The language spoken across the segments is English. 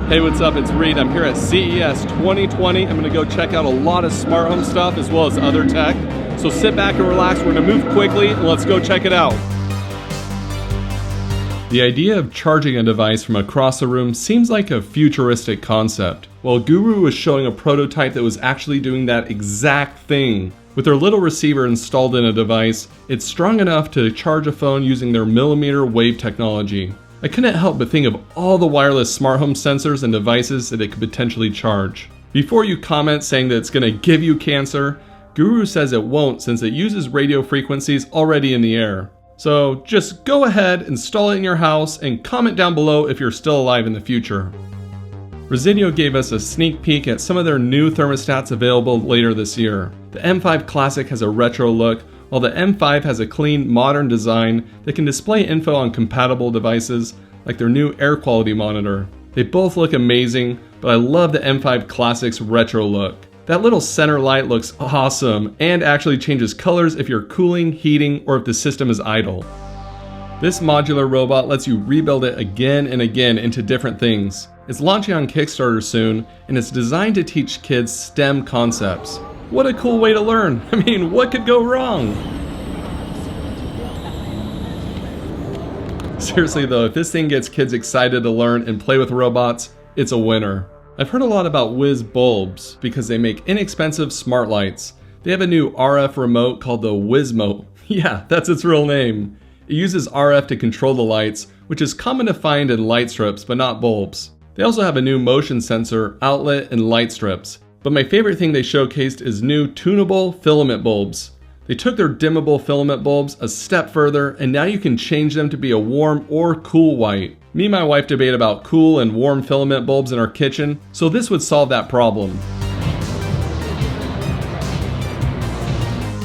Hey, what's up? It's Reed. I'm here at CES 2020. I'm going to go check out a lot of smart home stuff as well as other tech. So sit back and relax. We're going to move quickly and let's go check it out. The idea of charging a device from across the room seems like a futuristic concept. Well, Guru was showing a prototype that was actually doing that exact thing. With their little receiver installed in a device, it's strong enough to charge a phone using their millimeter wave technology. I couldn't help but think of all the wireless smart home sensors and devices that it could potentially charge. Before you comment saying that it's going to give you cancer, Guru says it won't since it uses radio frequencies already in the air. So just go ahead, install it in your house, and comment down below if you're still alive in the future. Resideo gave us a sneak peek at some of their new thermostats available later this year. The M5 Classic has a retro look, while the M5 has a clean, modern design that can display info on compatible devices like their new air quality monitor. They both look amazing, but I love the M5 Classic's retro look. That little center light looks awesome and actually changes colors if you're cooling, heating, or if the system is idle. This modular robot lets you rebuild it again and again into different things. It's launching on Kickstarter soon, and it's designed to teach kids STEM concepts. What a cool way to learn! I mean, what could go wrong? Seriously though, if this thing gets kids excited to learn and play with robots, it's a winner. I've heard a lot about Whiz bulbs because they make inexpensive smart lights. They have a new RF remote called the Wizmo. Yeah, that's its real name. It uses RF to control the lights, which is common to find in light strips, but not bulbs. They also have a new motion sensor, outlet, and light strips. But my favorite thing they showcased is new tunable filament bulbs. They took their dimmable filament bulbs a step further, and now you can change them to be a warm or cool white. Me and my wife debate about cool and warm filament bulbs in our kitchen, so this would solve that problem.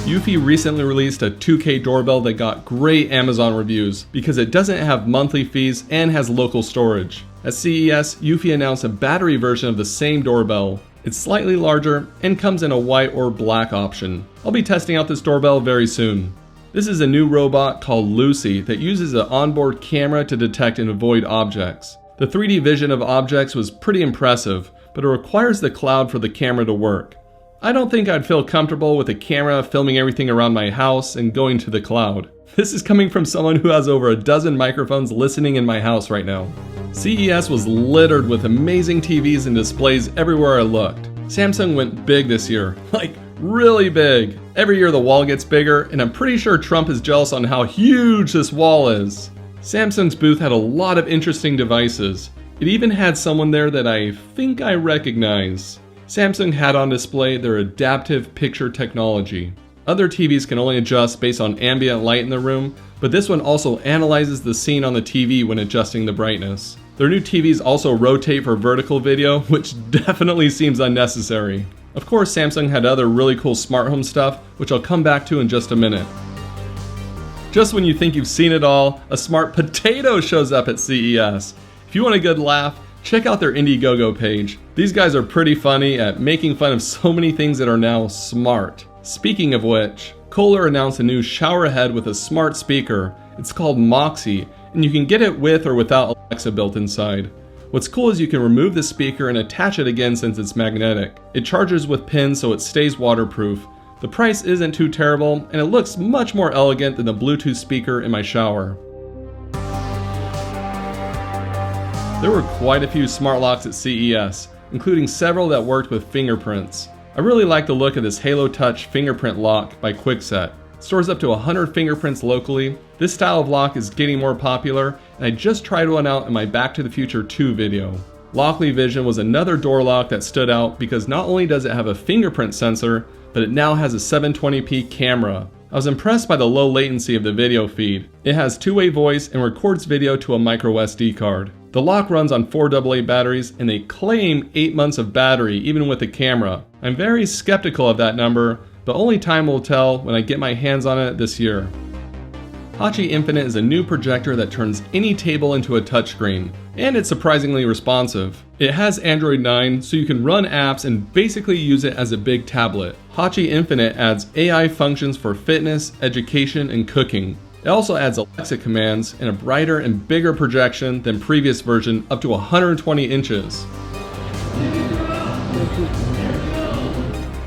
Eufy recently released a 2K doorbell that got great Amazon reviews because it doesn't have monthly fees and has local storage. At CES, Eufy announced a battery version of the same doorbell. It's slightly larger and comes in a white or black option. I'll be testing out this doorbell very soon. This is a new robot called Lucy that uses an onboard camera to detect and avoid objects. The 3D vision of objects was pretty impressive, but it requires the cloud for the camera to work. I don't think I'd feel comfortable with a camera filming everything around my house and going to the cloud. This is coming from someone who has over a dozen microphones listening in my house right now. CES was littered with amazing TVs and displays everywhere I looked. Samsung went big this year, like really big. Every year the wall gets bigger, and I'm pretty sure Trump is jealous on how huge this wall is. Samsung's booth had a lot of interesting devices. It even had someone there that I think I recognize. Samsung had on display their adaptive picture technology. Other TVs can only adjust based on ambient light in the room, but this one also analyzes the scene on the TV when adjusting the brightness. Their new TVs also rotate for vertical video, which definitely seems unnecessary. Of course, Samsung had other really cool smart home stuff, which I'll come back to in just a minute. Just when you think you've seen it all, a smart potato shows up at CES. If you want a good laugh, check out their Indiegogo page. These guys are pretty funny at making fun of so many things that are now smart. Speaking of which, Kohler announced a new shower head with a smart speaker. It's called Moxie, and you can get it with or without Alexa built inside. What's cool is you can remove the speaker and attach it again since it's magnetic. It charges with pins so it stays waterproof. The price isn't too terrible, and it looks much more elegant than the Bluetooth speaker in my shower. There were quite a few smart locks at CES, including several that worked with fingerprints. I really like the look of this Halo Touch fingerprint lock by Kwikset. It stores up to 100 fingerprints locally. This style of lock is getting more popular, and I just tried one out in my Back to the Future 2 video. Lockly Vision was another door lock that stood out because not only does it have a fingerprint sensor, but it now has a 720p camera. I was impressed by the low latency of the video feed. It has two-way voice and records video to a micro SD card. The lock runs on 4 AA batteries, and they claim 8 months of battery even with the camera. I'm very skeptical of that number, but only time will tell when I get my hands on it this year. Hachi Infinite is a new projector that turns any table into a touchscreen, and it's surprisingly responsive. It has Android 9, so you can run apps and basically use it as a big tablet. Hachi Infinite adds AI functions for fitness, education, and cooking. It also adds Alexa commands and a brighter and bigger projection than previous version, up to 120 inches.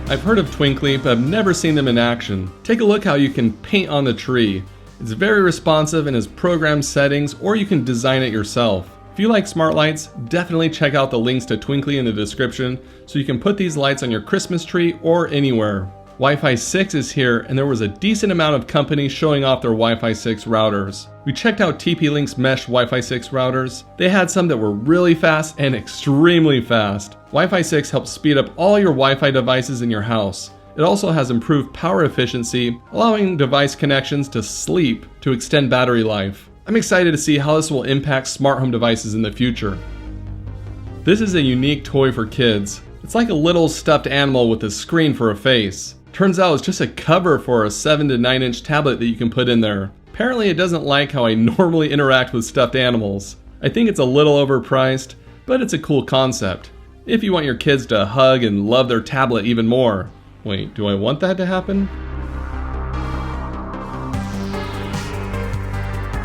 I've heard of Twinkly, but I've never seen them in action. Take a look how you can paint on the tree. It's very responsive and has programmed settings, or you can design it yourself. If you like smart lights, definitely check out the links to Twinkly in the description so you can put these lights on your Christmas tree or anywhere. Wi-Fi 6 is here, and there was a decent amount of companies showing off their Wi-Fi 6 routers. We checked out TP-Link's mesh Wi-Fi 6 routers. They had some that were really fast and extremely fast. Wi-Fi 6 helps speed up all your Wi-Fi devices in your house. It also has improved power efficiency, allowing device connections to sleep to extend battery life. I'm excited to see how this will impact smart home devices in the future. This is a unique toy for kids. It's like a little stuffed animal with a screen for a face. Turns out it's just a cover for a 7 to 9 inch tablet that you can put in there. Apparently it doesn't like how I normally interact with stuffed animals. I think it's a little overpriced, but it's a cool concept. If you want your kids to hug and love their tablet even more. Wait, do I want that to happen?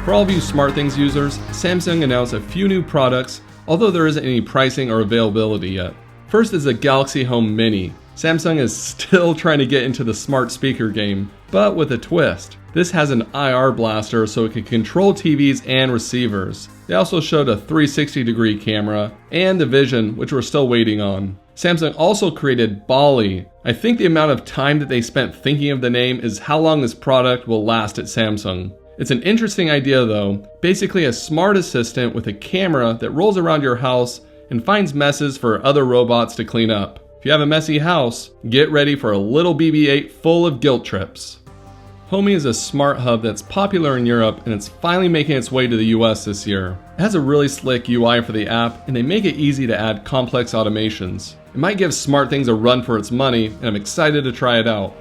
For all of you SmartThings users, Samsung announced a few new products, although there isn't any pricing or availability yet. First is the Galaxy Home Mini. Samsung is still trying to get into the smart speaker game, but with a twist. This has an IR blaster so it can control TVs and receivers. They also showed a 360-degree camera and the Vision, which we're still waiting on. Samsung also created Bali. I think the amount of time that they spent thinking of the name is how long this product will last at Samsung. It's an interesting idea though. Basically a smart assistant with a camera that rolls around your house and finds messes for other robots to clean up. If you have a messy house, get ready for a little BB-8 full of guilt trips. Homey is a smart hub that's popular in Europe, and it's finally making its way to the US this year. It has a really slick UI for the app, and they make it easy to add complex automations. It might give SmartThings a run for its money, and I'm excited to try it out.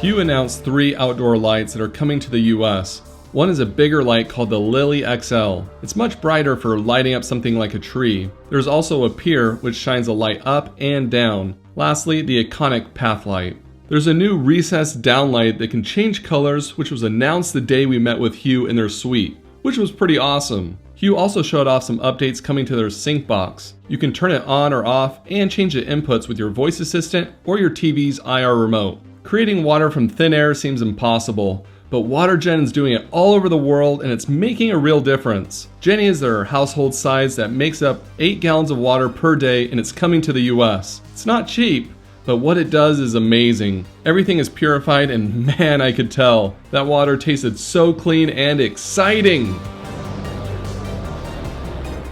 Hue announced 3 outdoor lights that are coming to the US. One is a bigger light called the Lily XL. It's much brighter for lighting up something like a tree. There's also a pier which shines a light up and down. Lastly, the iconic path light. There's a new recessed downlight that can change colors, which was announced the day we met with Hue in their suite, which was pretty awesome. Hue also showed off some updates coming to their sync box. You can turn it on or off and change the inputs with your voice assistant or your TV's IR remote. Creating water from thin air seems impossible, but WaterGen is doing it all over the world and it's making a real difference. Jenny is their household size that makes up 8 gallons of water per day, and it's coming to the US. It's not cheap, but what it does is amazing. Everything is purified, and man, I could tell. That water tasted so clean and exciting.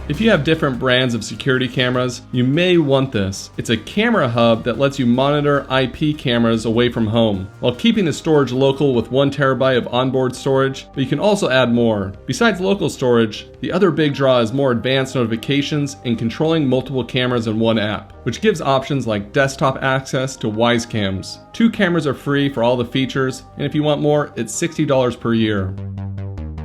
If you have different brands of security cameras, you may want this. It's a camera hub that lets you monitor IP cameras away from home, while keeping the storage local with 1 terabyte of onboard storage, but you can also add more. Besides local storage, the other big draw is more advanced notifications and controlling multiple cameras in one app, which gives options like desktop access to Wisecams. 2 cameras are free for all the features, and if you want more, it's $60 per year.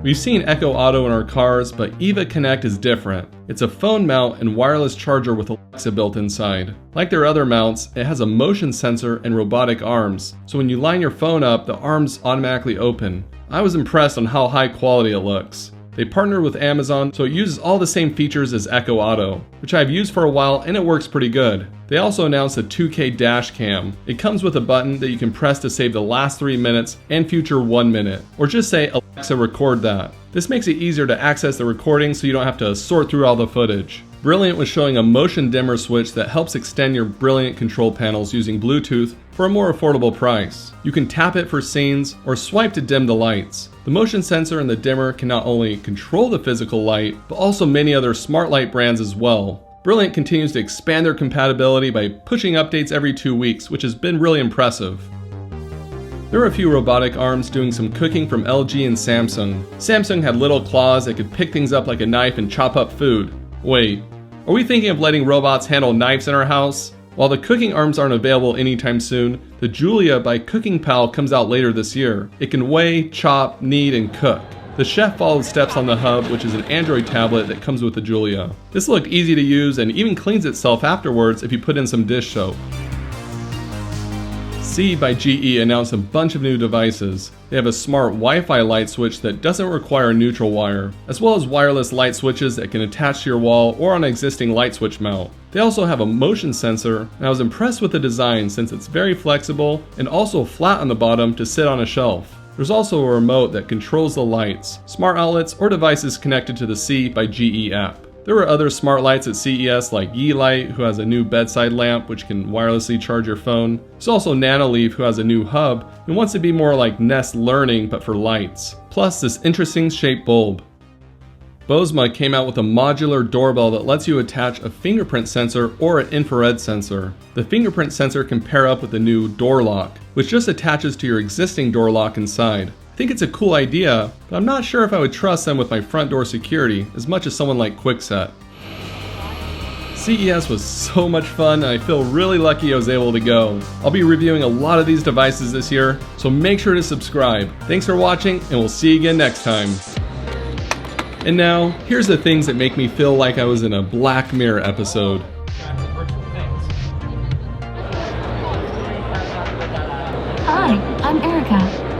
We've seen Echo Auto in our cars, but EVA Connect is different. It's a phone mount and wireless charger with Alexa built inside. Like their other mounts, it has a motion sensor and robotic arms, so when you line your phone up, the arms automatically open. I was impressed on how high quality it looks. They partnered with Amazon, so it uses all the same features as Echo Auto, which I've used for a while and it works pretty good. They also announced a 2K dash cam. It comes with a button that you can press to save the last 3 minutes and future 1 minute, or just say Alexa record that. This makes it easier to access the recording so you don't have to sort through all the footage. Brilliant was showing a motion dimmer switch that helps extend your Brilliant control panels using Bluetooth for a more affordable price. You can tap it for scenes or swipe to dim the lights. The motion sensor and the dimmer can not only control the physical light, but also many other smart light brands as well. Brilliant continues to expand their compatibility by pushing updates every 2 weeks, which has been really impressive. There were a few robotic arms doing some cooking from LG and Samsung. Samsung had little claws that could pick things up like a knife and chop up food. Wait, are we thinking of letting robots handle knives in our house? While the cooking arms aren't available anytime soon, the Julia by Cooking Pal comes out later this year. It can weigh, chop, knead, and cook. The chef followed steps on the hub, which is an Android tablet that comes with the Julia. This looked easy to use and even cleans itself afterwards if you put in some dish soap. CE by GE announced a bunch of new devices. They have a smart Wi-Fi light switch that doesn't require a neutral wire, as well as wireless light switches that can attach to your wall or on an existing light switch mount. They also have a motion sensor, and I was impressed with the design since it's very flexible and also flat on the bottom to sit on a shelf. There's also a remote that controls the lights, smart outlets, or devices connected to the CE by GE app. There were other smart lights at CES like Yeelight, who has a new bedside lamp which can wirelessly charge your phone. There's also Nanoleaf, who has a new hub and wants to be more like Nest Learning but for lights. Plus this interesting shaped bulb. Bosma came out with a modular doorbell that lets you attach a fingerprint sensor or an infrared sensor. The fingerprint sensor can pair up with the new door lock, which just attaches to your existing door lock inside. I think it's a cool idea, but I'm not sure if I would trust them with my front door security as much as someone like Kwikset. CES was so much fun and I feel really lucky I was able to go. I'll be reviewing a lot of these devices this year, so make sure to subscribe. Thanks for watching and we'll see you again next time. And now, here's the things that make me feel like I was in a Black Mirror episode. Hi, I'm Erica.